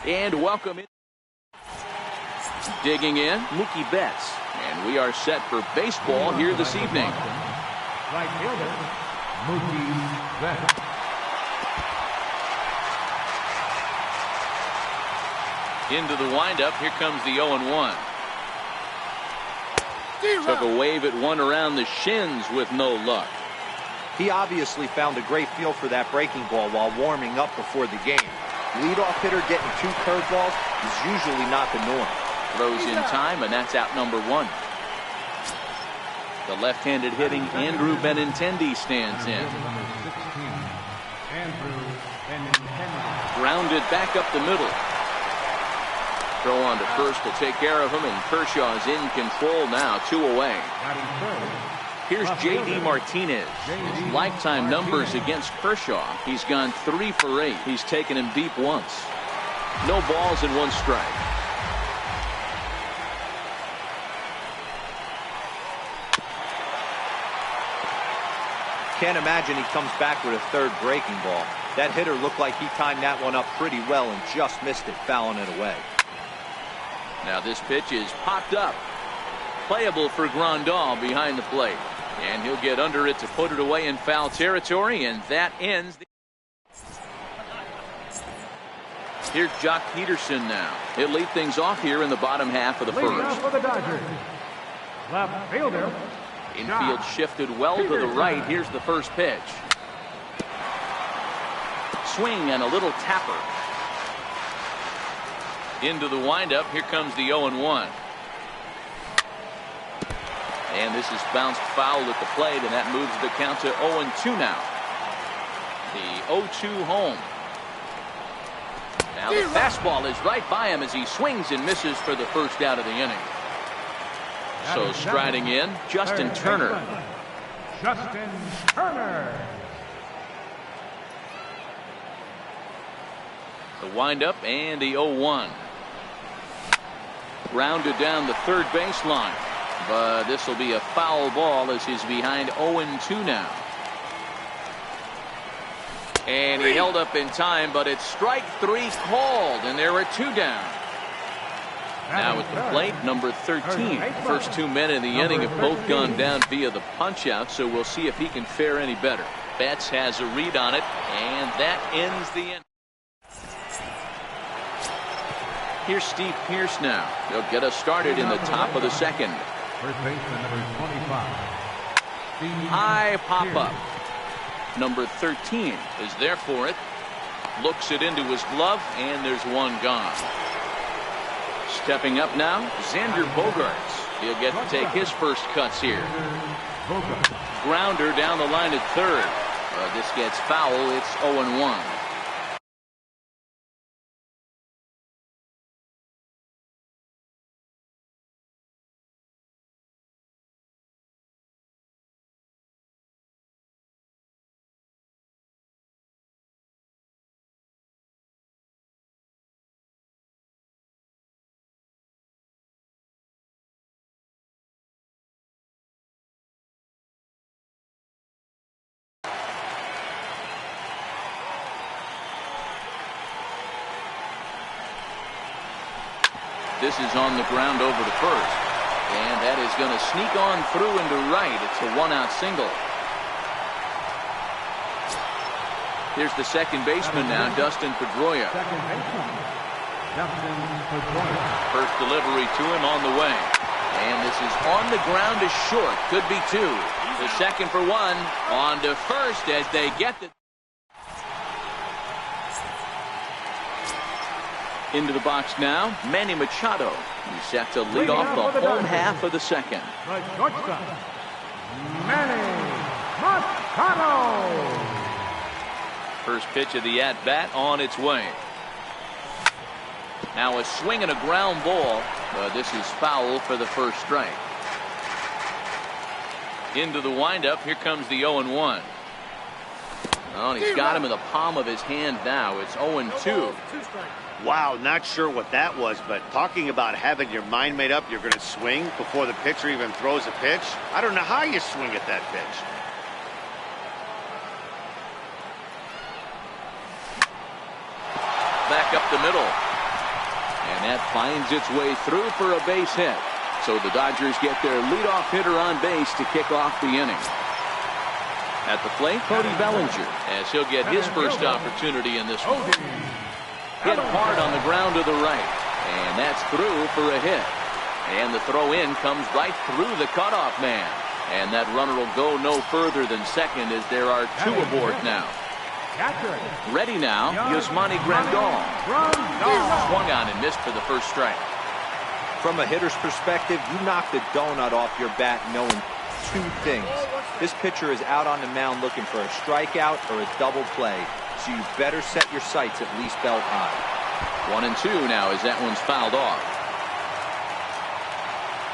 And welcome in. Digging in, Mookie Betts. And we are set for baseball here this evening. Right fielder, Mookie Betts. Into the windup, here comes the 0-1. Took a wave at one around the shins with no luck. He obviously found a great feel for that breaking ball while warming up before the game. Leadoff hitter getting 2 curveballs is usually not the norm. Throws in time, and that's out number 1. The left-handed hitting Andrew Benintendi stands in. Grounded back up the middle. Throw on to first to take care of him, and Kershaw's in control now, 2 away. Here's J.D. Martinez. His lifetime numbers against Kershaw. He's gone 3 for 8. He's taken him deep once. No balls and 1 strike. Can't imagine he comes back with a 3rd breaking ball. That hitter looked like he timed that one up pretty well and just missed it, fouling it away. Now this pitch is popped up. Playable for Grandal behind the plate. And he'll get under it to put it away in foul territory, and that ends the... Here's Jock Peterson now. He'll lead things off here in the bottom half of the first. For the Dodgers, left fielder. Infield shifted well to the right. Here's the first pitch. Swing and a little tapper. Into the windup. Here comes the 0-1. And this is bounced foul at the plate, and that moves the count to 0-2 now. The 0-2 home. Now the fastball is right by him as he swings and misses for the first out of the inning. So striding in, Justin Turner. Justin Turner. The windup and the 0-1. Rounded down the third baseline. But this will be a foul ball as he's behind 0-2 now. And he held up in time, but it's strike 3 called, and there are 2 down. Now at the plate, number 13. First 2 men in the inning have both gone down via the punch-out, so we'll see if he can fare any better. Betts has a read on it, and that ends the inning. Here's Steve Pearce now. He'll get us started in the top of the second. First baseman, number 25. High pop-up. Number 13 is there for it. Looks it into his glove, and there's 1 gone. Stepping up now, Xander Bogaerts. He'll get to take his first cuts here. Grounder down the line at third. This gets foul. It's 0-1. This is on the ground over to first. And that is going to sneak on through into right. It's a 1-out single. Here's the second baseman now, Dustin Pedroia. First delivery to him on the way. And this is on the ground to short. Could be 2. The second for 1. On to first as they get the... Into the box now, Manny Machado. He's set to lead off the home half of the second. The shortstop, Manny Machado. First pitch of the at-bat on its way. Now a swing and a ground ball. This is foul for the first strike. Into the windup. Here comes the 0-1. Oh, and he's got him in the palm of his hand now. It's 0-2. Wow, not sure what that was, but talking about having your mind made up, you're going to swing before the pitcher even throws a pitch. I don't know how you swing at that pitch. Back up the middle. And that finds its way through for a base hit. So the Dodgers get their leadoff hitter on base to kick off the inning. At the plate, Cody Bellinger, as he'll get his first opportunity in this one. Hit hard on the ground to the right. And that's through for a hit. And the throw in comes right through the cutoff man. And that runner will go no further than second as there are two aboard now. Ready now, Yasmani Grandal. Swung on and missed for the first strike. From a hitter's perspective, you knock the donut off your bat knowing two things. This pitcher is out on the mound looking for a strikeout or a double play, so you better set your sights at least belt high. 1-2 now as that one's fouled off.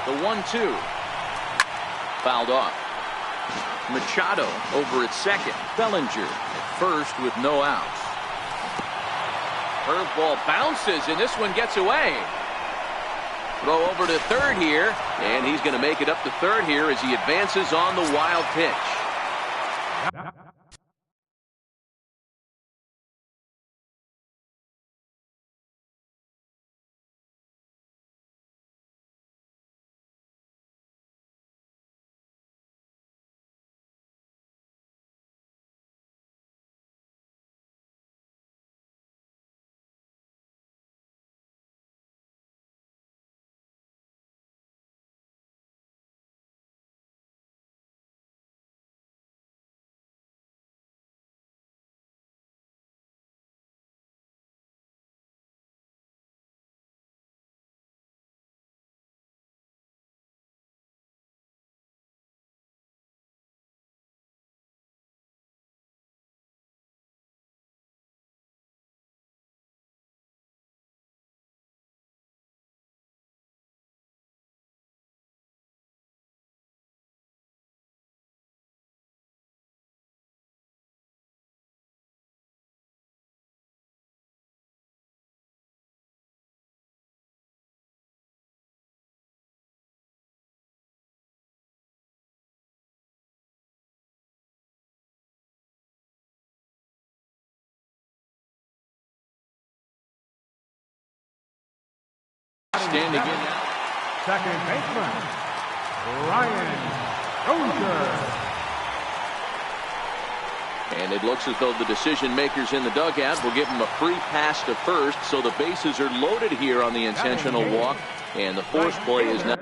The 1-2. Fouled off. Machado over at second. Bellinger at first with no outs. Curveball bounces and this one gets away. Throw over to third here, and he's going to make it up to third here as he advances on the wild pitch. Standing in now. Second baseman, Ryan Dozier. And it looks as though the decision makers in the dugout will give him a free pass to first, so the bases are loaded here on the intentional walk, and the force play is now.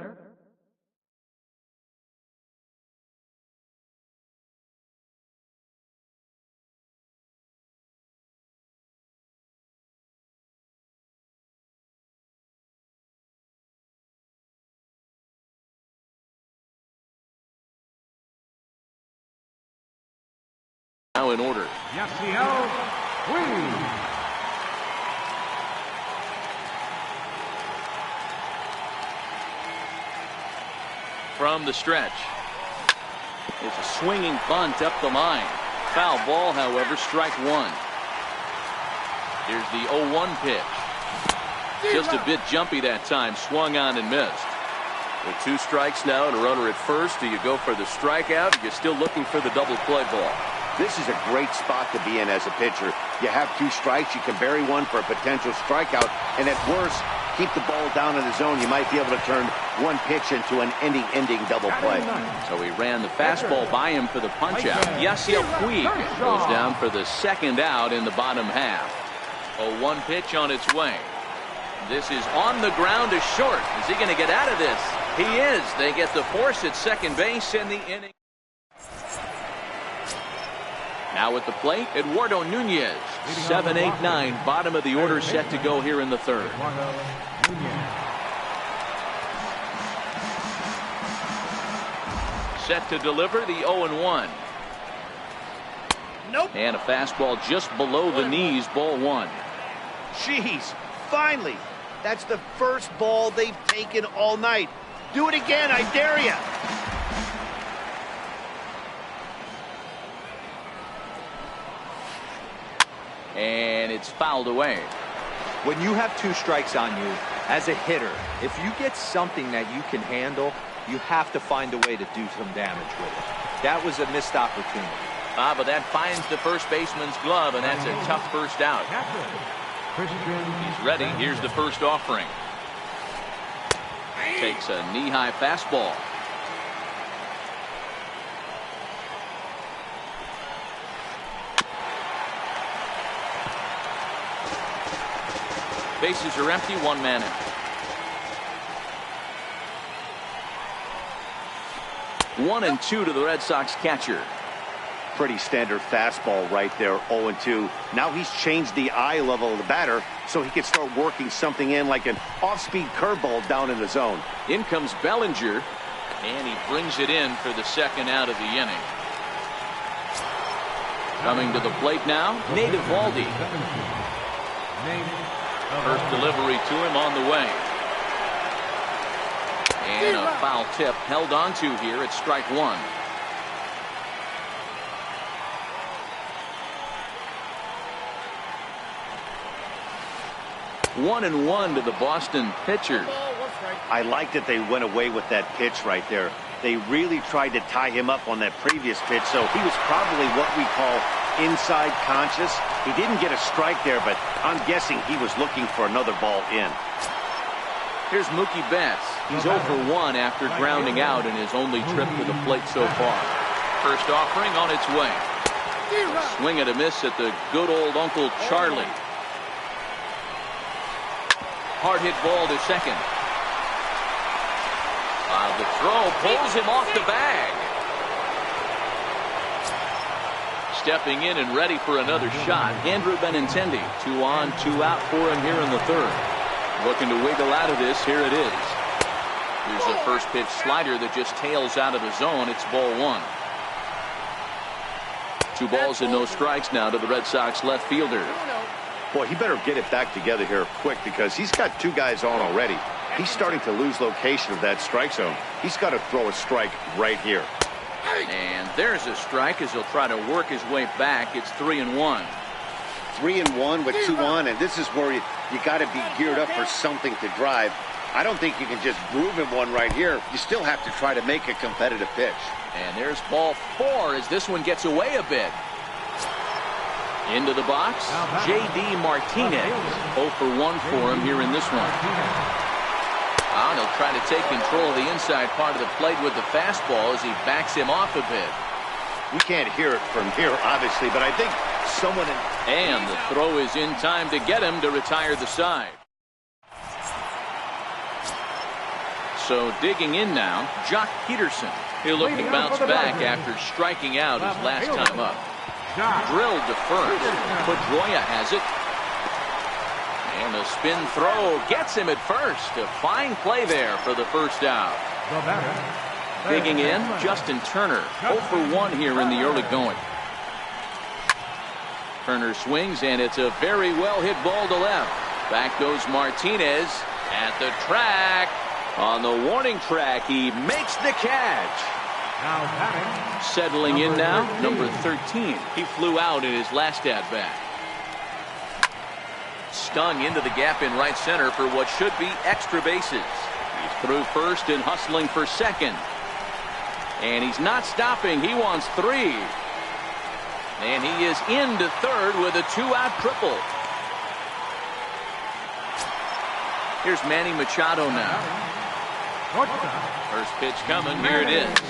Now in order. Yasiel Puig. From the stretch. It's a swinging bunt up the line. Foul ball, however, strike one. Here's the 0-1 pitch. Just a bit jumpy that time. Swung on and missed. With two strikes now and a runner at first, do you go for the strikeout? You're still looking for the double play ball. This is a great spot to be in as a pitcher. You have two strikes, you can bury one for a potential strikeout, and at worst, keep the ball down in the zone. You might be able to turn one pitch into an ending double play. So he ran the fastball by him for the punch-out. Yasiel Puig goes down for the second out in the bottom half. 0-1 pitch on its way. This is on the ground to short. Is he going to get out of this? He is. They get the force at second base in the inning. Now at the plate, Eduardo Nunez. 7-8-9, bottom of the order set to go here in the third. Set to deliver the 0-1. Nope. And a fastball just below the knees, ball one. Jeez, finally. That's the first ball they've taken all night. Do it again, I dare you. And it's fouled away. When you have two strikes on you, as a hitter, if you get something that you can handle, you have to find a way to do some damage with it. That was a missed opportunity. But that finds the first baseman's glove, and that's a tough first out. He's ready. Here's the first offering. Takes a knee-high fastball. Bases are empty, one man out. 1-2 to the Red Sox catcher. Pretty standard fastball right there, 0-2. Now he's changed the eye level of the batter so he can start working something in like an off-speed curveball down in the zone. In comes Bellinger, and he brings it in for the second out of the inning. Coming to the plate now, Nate Eovaldi. First delivery to him on the way. And a foul tip held onto here at strike one. One and one to the Boston pitcher. I like that they went away with that pitch right there. They really tried to tie him up on that previous pitch, so he was probably what we call inside conscious. He didn't get a strike there, but I'm guessing he was looking for another ball in. Here's Mookie Betts. He's 0 for 1 after grounding out in his only trip to the plate so far. First offering on its way. A swing and a miss at the good old Uncle Charlie. Hard hit ball to second. The throw pulls him off the bag. Stepping in and ready for another shot, Andrew Benintendi. 2 on, 2 out for him here in the third. Looking to wiggle out of this. Here it is. Here's a first pitch slider that just tails out of the zone. It's ball one. 2 balls and no strikes now to the Red Sox left fielder. Boy, he better get it back together here quick because he's got 2 guys on already. He's starting to lose location of that strike zone. He's got to throw a strike right here. And there's a strike as he'll try to work his way back. It's 3-1. 3-1 with 2 on, and this is where you got to be geared up for something to drive. I don't think you can just groove him one right here. You still have to try to make a competitive pitch. And there's ball 4 as this one gets away a bit. Into the box, J.D. Martinez. 0 for 1 for him here in this one. And he'll try to take control of the inside part of the plate with the fastball as he backs him off a bit. We can't hear it from here, obviously, but I think someone in... And the throw is in time to get him to retire the side. So digging in now, Jock Peterson. He'll look to bounce back after striking out his last time up. Drilled to first. Pedroia has it. And the spin throw gets him at first. A fine play there for the first out. Digging in, Justin Turner. 0 for 1 here in the early going. Turner swings, and it's a very well hit ball to left. Back goes Martinez at the track. On the warning track, he makes the catch. Settling in now, number 13. He flew out in his last at-bat. Stung into the gap in right center for what should be extra bases. He's through first and hustling for second. And he's not stopping. He wants 3. And he is into third with a 2-out triple. Here's Manny Machado now. First pitch coming. Here it is.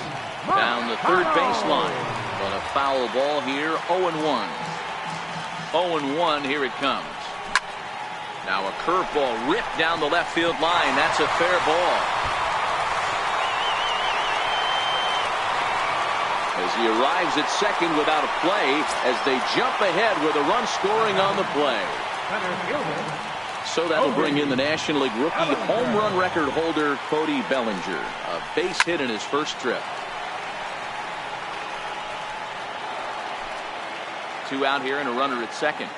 Down the third baseline. But a foul ball here. 0-1. 0-1. Here it comes. Now a curveball ripped down the left field line. That's a fair ball. As he arrives at second without a play, as they jump ahead with a run scoring on the play. So that'll bring in the National League rookie home run record holder, Cody Bellinger. A base hit in his first trip. 2 out here and a runner at second.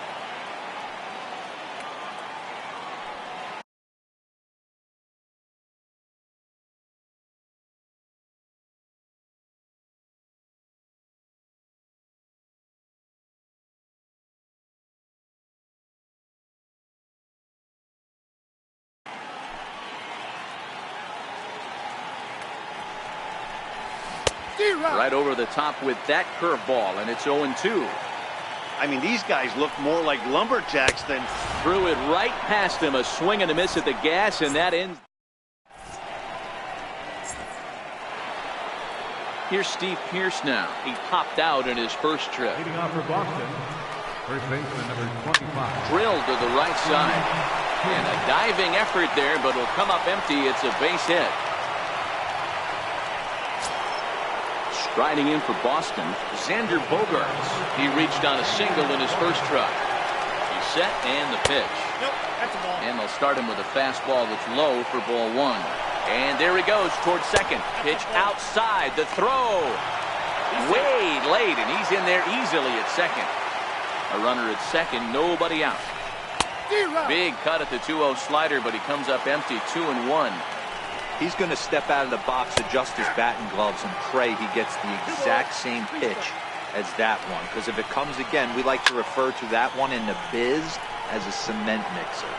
Right over the top with that curveball, and it's 0-2. I mean, these guys look more like lumberjacks than... Threw it right past him, a swing and a miss at the gas, and that ends. Here's Steve Pearce now. He popped out in his first trip. Leading off for Boston, first baseman number 25. Drilled to the right side. And a diving effort there, but it'll come up empty. It's a base hit. Striding in for Boston, Xander Bogaerts. He reached on a single in his first try. He's set and the pitch. Nope, that's a ball. And they'll start him with a fastball that's low for ball one. And there he goes towards second. Pitch outside. The throw. Way late, and he's in there easily at second. A runner at second, nobody out. Big cut at the 2-0 slider, but he comes up empty, 2-1. He's going to step out of the box, adjust his batting gloves, and pray he gets the exact same pitch as that one. Because if it comes again, we like to refer to that one in the biz as a cement mixer.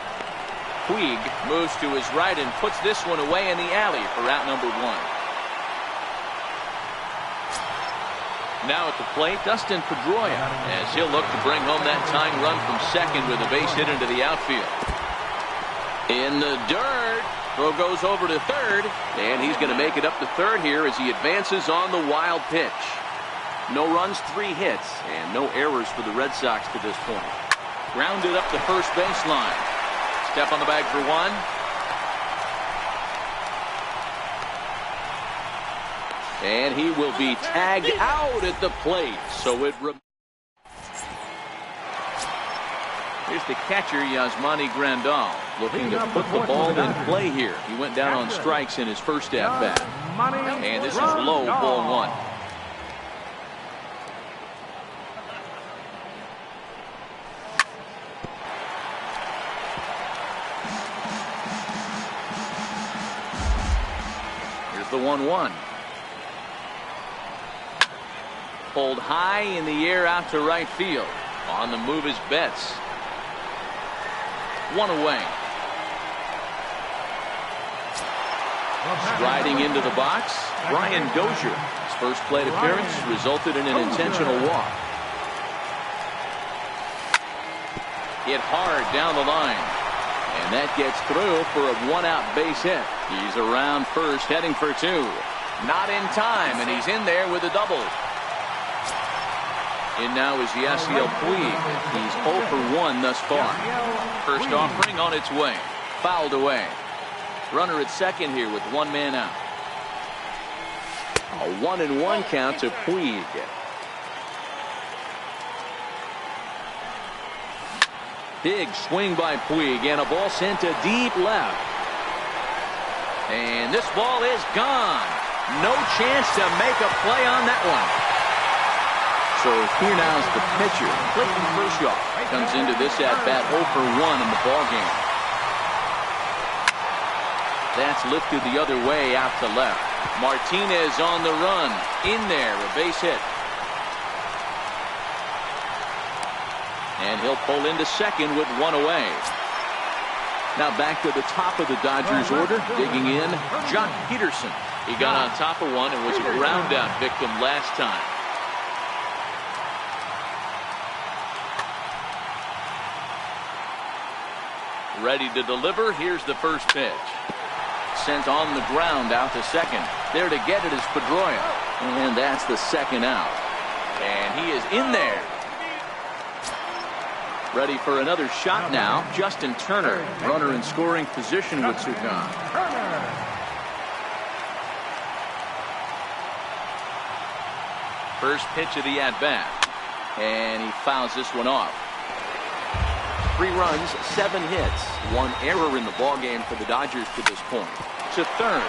Puig moves to his right and puts this one away in the alley for out number one. Now at the plate, Dustin Pedroia, as he'll look to bring home that tying run from second with a base hit into the outfield. In the dirt, throw goes over to third, and he's going to make it up to third here as he advances on the wild pitch. No runs, 3 hits, and no errors for the Red Sox to this point. Grounded up the first baseline. Step on the bag for one. And he will be tagged out at the plate. So it... Here's the catcher, Yasmani Grandal, looking to put the ball in play here. He went down on strikes in his first at-bat. And this is low, ball one. Here's the 1-1. Pulled high in the air out to right field. On the move is Betts. 1 away. Striding into the box, Brian Dozier. His first plate appearance resulted in an intentional walk. Hit hard down the line. And that gets through for a 1-out base hit. He's around first, heading for 2. Not in time, and he's in there with a double. In now is Yasiel Puig. He's 0 for 1 thus far. First offering on its way. Fouled away. Runner at second here with 1 man out. A 1-1 count to Puig. Big swing by Puig and a ball sent to deep left. And this ball is gone. No chance to make a play on that one. So here now is the pitcher, Clayton Kershaw, comes into this at-bat 0 for 1 in the ballgame. That's lifted the other way out to left. Martinez on the run. In there, a base hit. And he'll pull into second with 1 away. Now back to the top of the Dodgers order, digging in, Jock Peterson. He got on top of one and was a ground out victim last time. Ready to deliver. Here's the first pitch. Sent on the ground out to second. There to get it is Pedroia. And that's the second out. And he is in there. Ready for another shot now. Justin Turner, runner in scoring position with Sukan. First pitch of the at-bat. And he fouls this one off. 3 runs, 7 hits, 1 error in the ballgame for the Dodgers to this point. To third.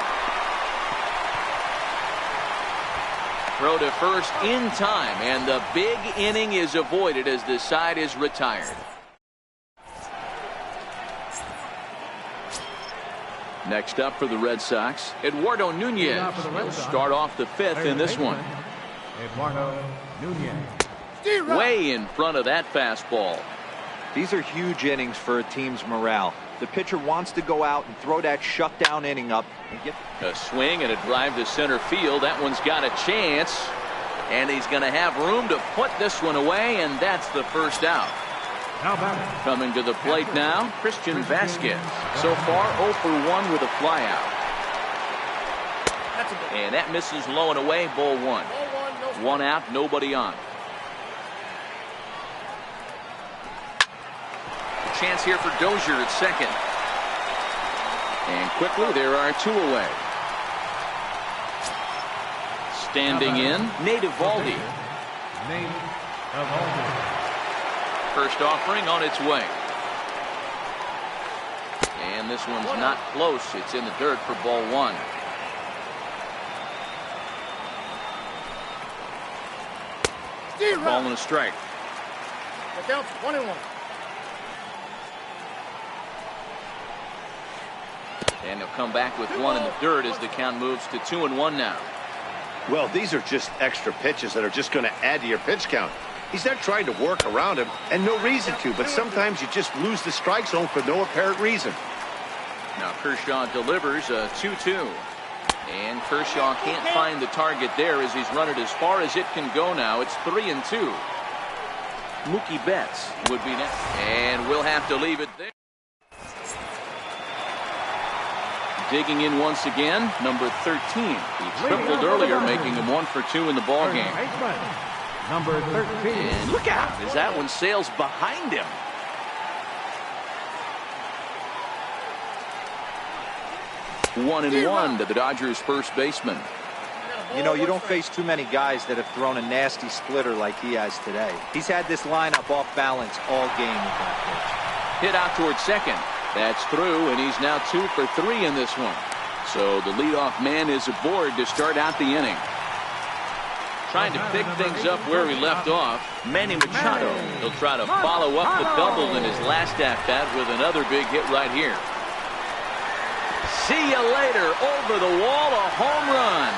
Throw to first in time, and the big inning is avoided as the side is retired. Next up for the Red Sox, Eduardo Nunez. He'll start off the 5th in this one. Eduardo Nunez. Way in front of that fastball. These are huge innings for a team's morale. The pitcher wants to go out and throw that shutdown inning up and get a swing and a drive to center field. That one's got a chance. And he's going to have room to put this one away, and that's the first out. Coming to the plate now, Christian Vasquez. So far, 0 for 1 with a flyout. And that misses low and away, ball 1. 1 out, nobody on. Chance here for Dozier at second. And quickly, there are 2 away. Standing in, Nate Eovaldi. First offering on its way. And this one's not close. It's in the dirt for ball 1. Ball and a strike. The count's 1-1. And they'll come back with 1 in the dirt as the count moves to 2-1 now. Well, these are just extra pitches that are just going to add to your pitch count. He's not trying to work around him, and no reason to, but sometimes you just lose the strike zone for no apparent reason. Now Kershaw delivers a 2-2. And Kershaw can't find the target there as he's run it as far as it can go now. It's 3-2. Mookie Betts would be next. And we'll have to leave it there. Digging in once again, number 13. He tripled earlier, making him 1 for 2 in the ballgame. Number 13. And look out as that one sails behind him. One and one to the Dodgers first baseman. You know, you don't face too many guys that have thrown a nasty splitter like he has today. He's had this lineup off balance all game with that pitch. Hit out towards second. That's through, and he's now 2 for 3 in this one. So the leadoff man is aboard to start out the inning. Trying to pick things up where he left off, Manny Machado. He'll try to follow up the double in his last at-bat with another big hit right here. See you later. Over the wall, a home run.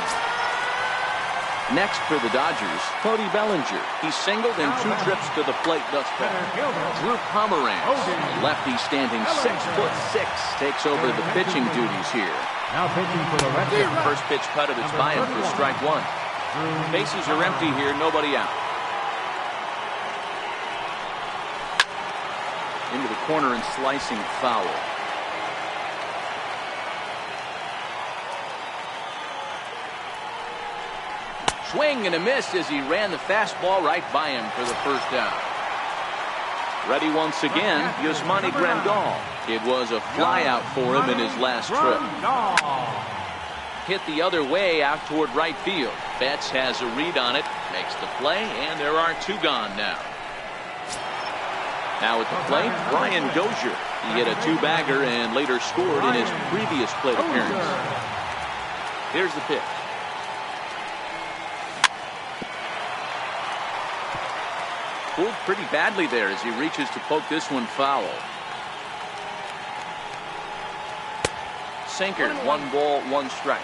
Next for the Dodgers, Cody Bellinger. He's singled in 2 trips to the plate thus far. Drew Pomeranz, a lefty standing 6'6", takes over the pitching duties here. Now pitching for the Red Sox. First pitch cut of it's by him for strike 1. Bases are empty here, nobody out. Into the corner and slicing foul. Swing and a miss as he ran the fastball right by him for the first out. Ready once again, Yasmani Grandal. It was a flyout for him in his last trip. Hit the other way out toward right field. Betts has a read on it, makes the play, and there are 2 gone now. Now at the plate, Brian Dozier. He hit a 2-bagger and later scored in his previous plate appearance. Here's the pitch. Pulled pretty badly there as he reaches to poke this one foul. Sinker, 1 ball, 1 strike.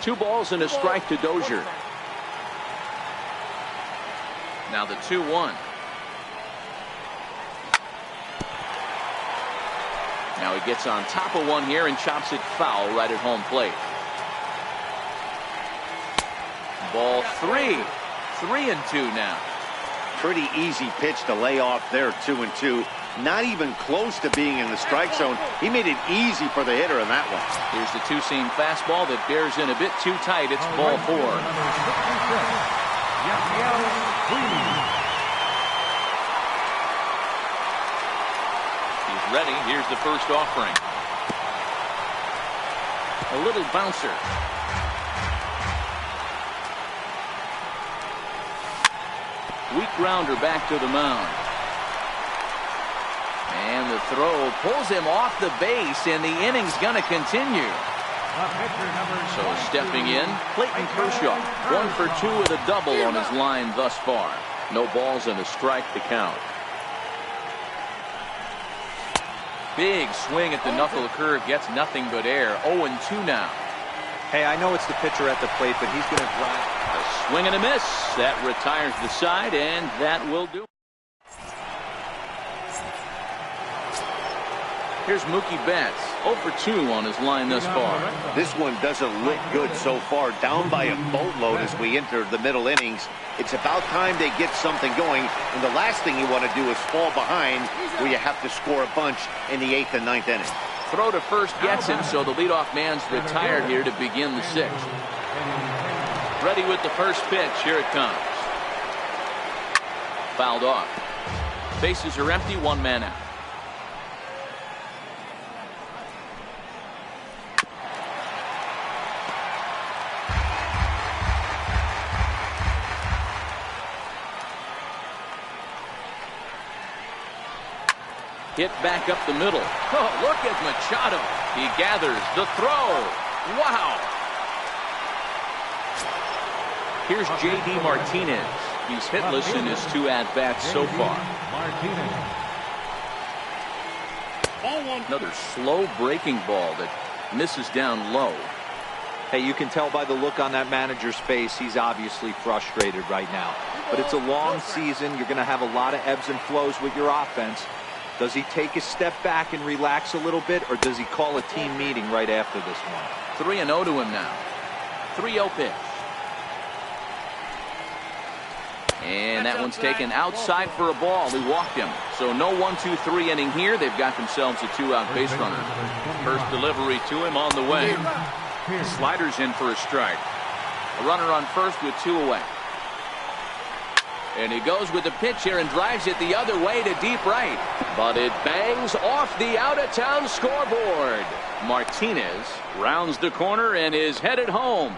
Two balls and a strike to Dozier. Now the 2-1. Now he gets on top of one here and chops it foul right at home plate. Ball 3. 3-2 now. Pretty easy pitch to lay off there, 2-2. Not even close to being in the strike zone. He made it easy for the hitter in that one. Here's the 2-seam fastball that bears in a bit too tight. It's ball 4. He's ready. Here's the first offering. A little bouncer. Weak grounder back to the mound. And the throw pulls him off the base, and the inning's going to continue. So stepping in, Clayton Kershaw. 1 for 2 with a double on his line thus far. No balls and a strike to count. Big swing at the knuckle curve, gets nothing but air. 0-2 now. Hey, I know it's the pitcher at the plate, but he's going to drive. A swing and a miss. That retires the side, and that will do. Here's Mookie Betts. 0 for 2 on his line thus far. This one doesn't look good so far. Down by a boatload as we enter the middle innings. It's about time they get something going. And the last thing you want to do is fall behind where you have to score a bunch in the 8th and 9th inning. Throw to first gets him, so the leadoff man's retired here to begin the 6th. Ready with the first pitch. Here it comes. Fouled off. Bases are empty, 1 man out. Hit back up the middle. Oh, look at Machado. He gathers the throw. Wow. Here's J.D. Martinez. He's hitless in his 2 at-bats so far. Another slow breaking ball that misses down low. Hey, you can tell by the look on that manager's face, he's obviously frustrated right now. But it's a long season. You're going to have a lot of ebbs and flows with your offense. Does he take a step back and relax a little bit, or does he call a team meeting right after this one? 3-0 to him now. 3-0 pitch. And that one's taken outside for a ball. He walked him. So no 1-2-3 inning here. They've got themselves a 2-out base runner. First delivery to him on the way. Sliders in for a strike. A runner on first with 2 away. And he goes with the pitch here and drives it the other way to deep right. But it bangs off the out-of-town scoreboard. Martinez rounds the corner and is headed home.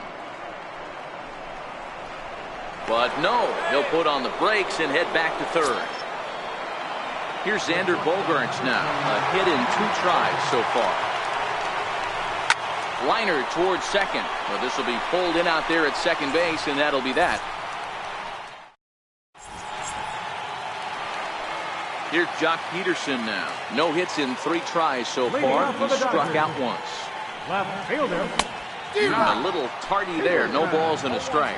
But no, he'll put on the brakes and head back to third. Here's Xander Bogaerts now. A hit in 2 tries so far. Liner towards second. Well, this will be pulled in out there at second base, and that'll be that. Here's Jock Peterson now. No hits in 3 tries so far. He struck out once. Left fielder. A little tardy there. No balls and a strike.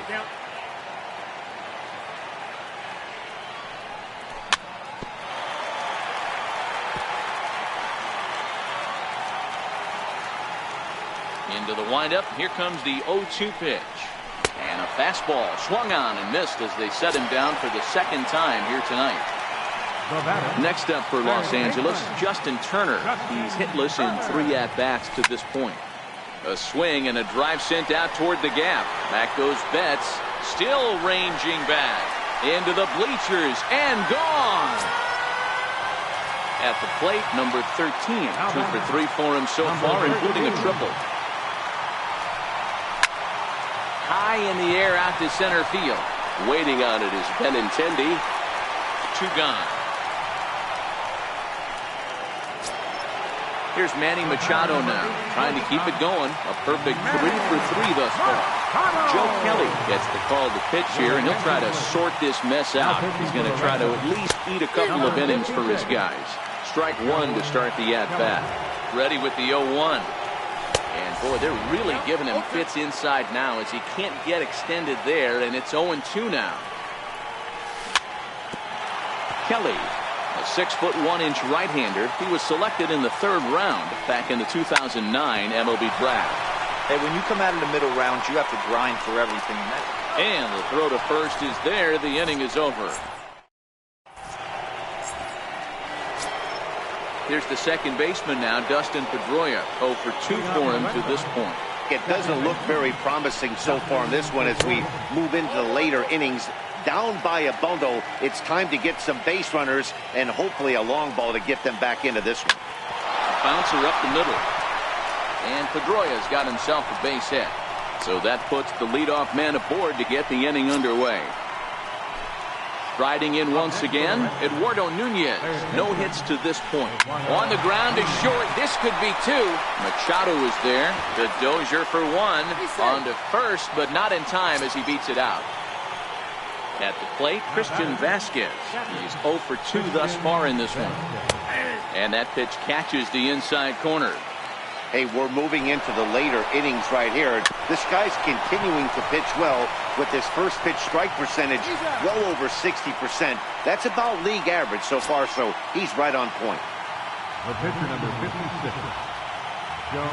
Into the windup. Here comes the 0-2 pitch. And a fastball swung on and missed as they set him down for the 2nd time here tonight. Next up for Los Angeles, Justin Turner. He's hitless in 3 at-bats to this point. A swing and a drive sent out toward the gap. Back goes Betts, still ranging back into the bleachers and gone. At the plate, number 13. 2 for 3 for him so far, including a triple. High in the air out to center field. Waiting on it is Benintendi. 2 gone. Here's Manny Machado now, trying to keep it going. A perfect 3 for 3 thus far. Joe Kelly gets the call to pitch here, and he'll try to sort this mess out. He's going to try to at least eat a couple of innings for his guys. Strike 1 to start the at-bat. Ready with the 0-1. And boy, they're really giving him fits inside now as he can't get extended there, and it's 0-2 now. Kelly. A 6'1" right-hander. He was selected in the 3rd round back in the 2009 MLB draft. Hey, when you come out in the middle rounds, you have to grind for everything. And the throw to first is there. The inning is over. Here's the second baseman now, Dustin Pedroia. 0 for 2 for him to this point. It doesn't look very promising so far in this one as we move into the later innings. Down by a bundle, it's time to get some base runners and hopefully a long ball to get them back into this one. Bouncer up the middle. And Pedroia's got himself a base hit. So that puts the leadoff man aboard to get the inning underway. Riding in once again, Eduardo Nunez. No hits to this point. On the ground to short. This could be 2. Machado is there. The Dozier for 1. On to first, but not in time as he beats it out. At the plate, Christian Vasquez. He's 0 for 2 thus far in this one. And that pitch catches the inside corner. Hey, we're moving into the later innings right here. This guy's continuing to pitch well with his first pitch strike percentage well over 60%. That's about league average so far, so he's right on point. The pitcher number 56. Ian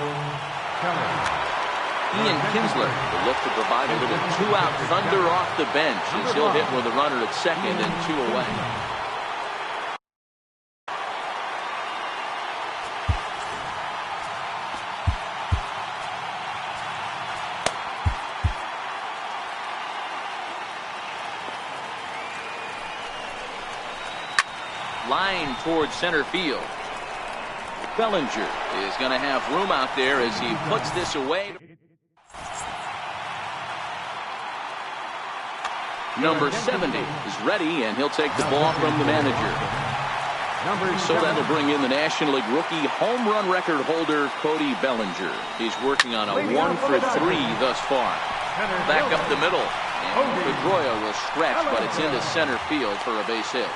Kinsler will look to provide a little two-out thunder off the bench as he'll hit with a runner at second and 2 away. Line towards center field. Bellinger is going to have room out there as he puts this away. Number 70 is ready, and he'll take the ball from the manager. So that'll bring in the National League rookie home run record holder, Cody Bellinger. He's working on a 1-for-3 thus far. Back up the middle, and Pedroia will stretch, but it's into center field for a base hit.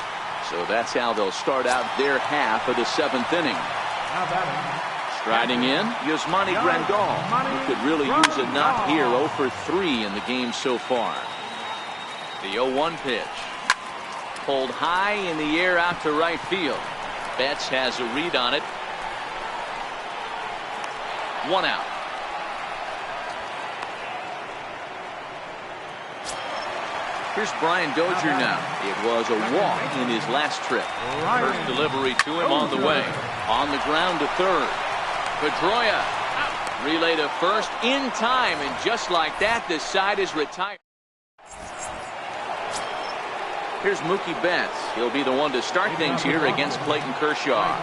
So that's how they'll start out their half of the 7th inning. Striding in, Yasmani Grandal, who could really use a knock here. 0-for-3 in the game so far. The 0-1 pitch. Pulled high in the air out to right field. Betts has a read on it. 1 out. Here's Brian Dozier now. It was a walk in his last trip. First delivery to him on the way. On the ground to third. Pedroia. Relay to first in time, and just like that, the side is retired. Here's Mookie Betts. He'll be the one to start things here against Clayton Kershaw.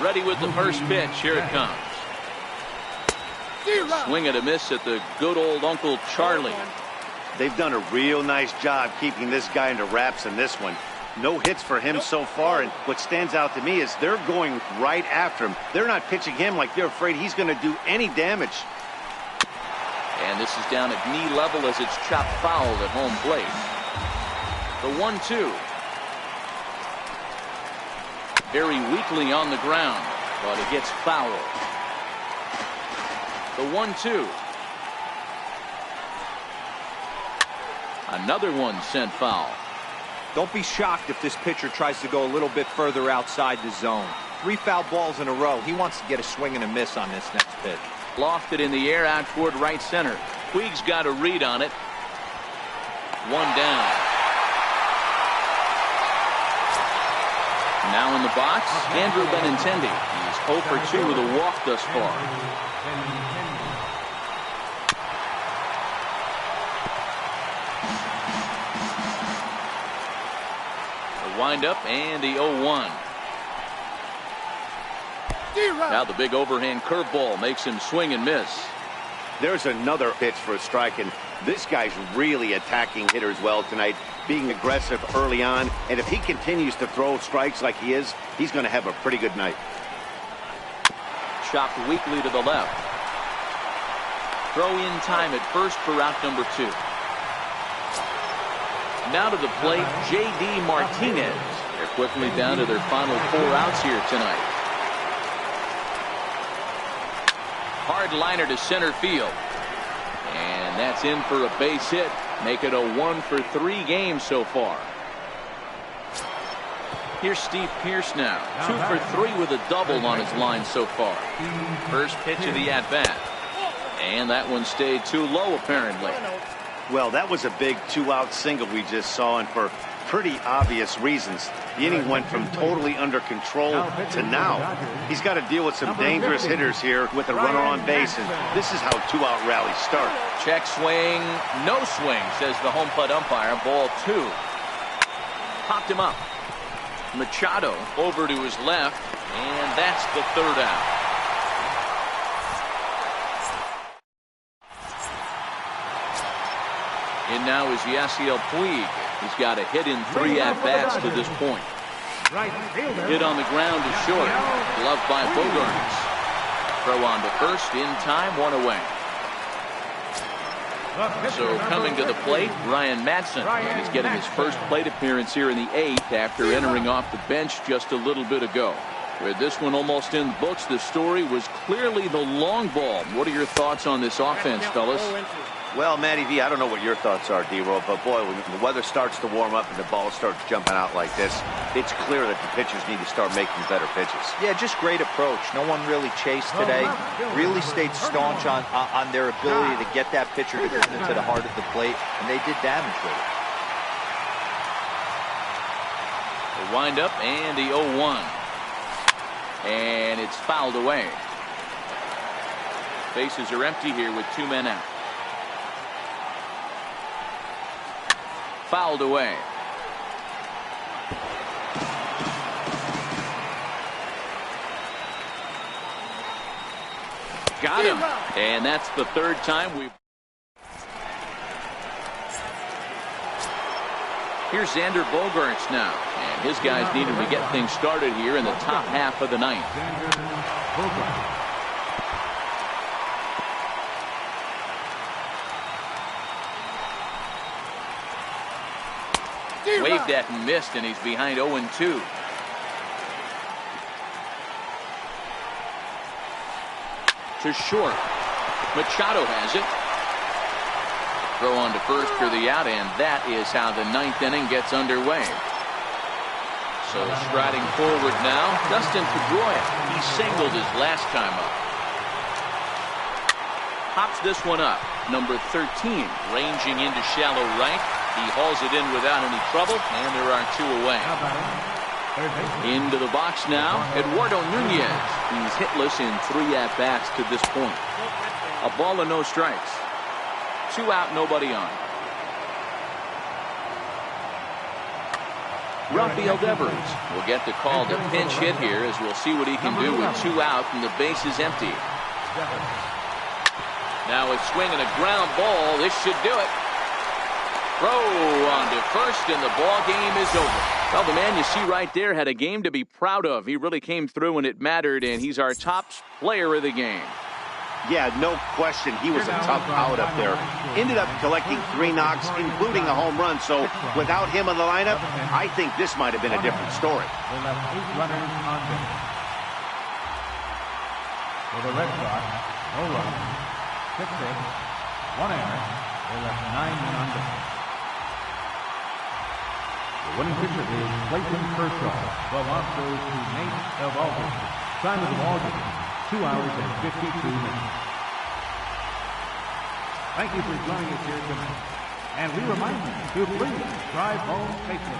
Ready with the first pitch. Here it comes. Swing and a miss at the good old Uncle Charlie. They've done a real nice job keeping this guy into wraps in this one. No hits for him so far, and what stands out to me is they're going right after him. They're not pitching him like they're afraid he's going to do any damage. And this is down at knee level as it's chopped foul at home plate. The 1-2. Very weakly on the ground, but it gets fouled. The 1-2. Another one sent foul. Don't be shocked if this pitcher tries to go a little bit further outside the zone. 3 foul balls in a row. He wants to get a swing and a miss on this next pitch. Lofted in the air out toward right center. Puig's got a read on it. 1 down. Now in the box, Andrew Benintendi. He's 0-for-2 with a walk thus far. Wind up and the 0-1. Now the big overhand curveball makes him swing and miss. There's another pitch for a strike, and this guy's really attacking hitters well tonight, being aggressive early on, and if he continues to throw strikes like he is, he's going to have a pretty good night. Chopped weakly to the left. Throw in time at first for out number 2. Now to the plate, J.D. Martinez. They're quickly down to their final 4 outs here tonight. Hard liner to center field. And that's in for a base hit. Make it a 1-for-3 game so far. Here's Steve Pearce now. 2-for-3 with a double on his line so far. First pitch of the at-bat. And that one stayed too low apparently. Well, that was a big 2-out single we just saw, and for pretty obvious reasons. The inning went from totally under control to now. He's got to deal with some dangerous hitters here with a runner on base, and this is how 2-out rallies start. Check swing, no swing, says the home plate umpire. Ball 2. Popped him up. Machado over to his left, and that's the 3rd out. And now is Yasiel Puig. He's got a hit in 3 at-bats to this point. Hit on the ground is short. Gloved by Bogarts. Throw on to first in time, 1 away. So coming to the plate, Ryan Madsen. And he's getting his first plate appearance here in the 8th after entering off the bench just a little bit ago. With this one almost in the books, the story was clearly the long ball. What are your thoughts on this offense, fellas? Well, Matty V, I don't know what your thoughts are, D-Roll, but boy, when the weather starts to warm up and the ball starts jumping out like this, it's clear that the pitchers need to start making better pitches. Yeah, just great approach. No one really chased today. Really stayed staunch on their ability to get that pitcher to come into the heart of the plate, and they did damage with it. The wind-up and the 0-1. And it's fouled away. Bases are empty here with 2 men out. Fouled away. Got him. And that's the 3rd time we've... Here's Xander Bogaerts now. And his guys need him to get things started here in the top half of the 9th. Waved at and missed, and he's behind 0-2. To short. Machado has it. Throw on to first for the out, and that is how the 9th inning gets underway. So striding forward now, Dustin Pedroia. He singled his last time up. Hops this one up. Number 13, ranging into shallow right. He hauls it in without any trouble, and there are 2 away. Into the box now, Eduardo Nunez. He's hitless in 3 at-bats to this point. A ball and no strikes. 2 out, nobody on. Rafael Devers will get the call to pinch hit here, as we'll see what he can do with 2 out and the base is empty. Now a swing and a ground ball. This should do it. Throw on to first, and the ball game is over. Well, the man you see right there had a game to be proud of. He really came through when it mattered, and he's our top player of the game. Yeah, no question. He was a tough out up there. Ended up collecting 3 knocks, including a home run. So without him in the lineup, I think this might have been a different story. They left 8 runners on base. For the Red Sox, no runs, 6 hits, 1 error. They left 9 men on base. The winning pitcher is Clayton Kershaw. The loss goes to Nate Evaldo. Time of the ball game, 2 hours and 52 minutes. Thank you for joining us here tonight. And we remind you to please drive home safely.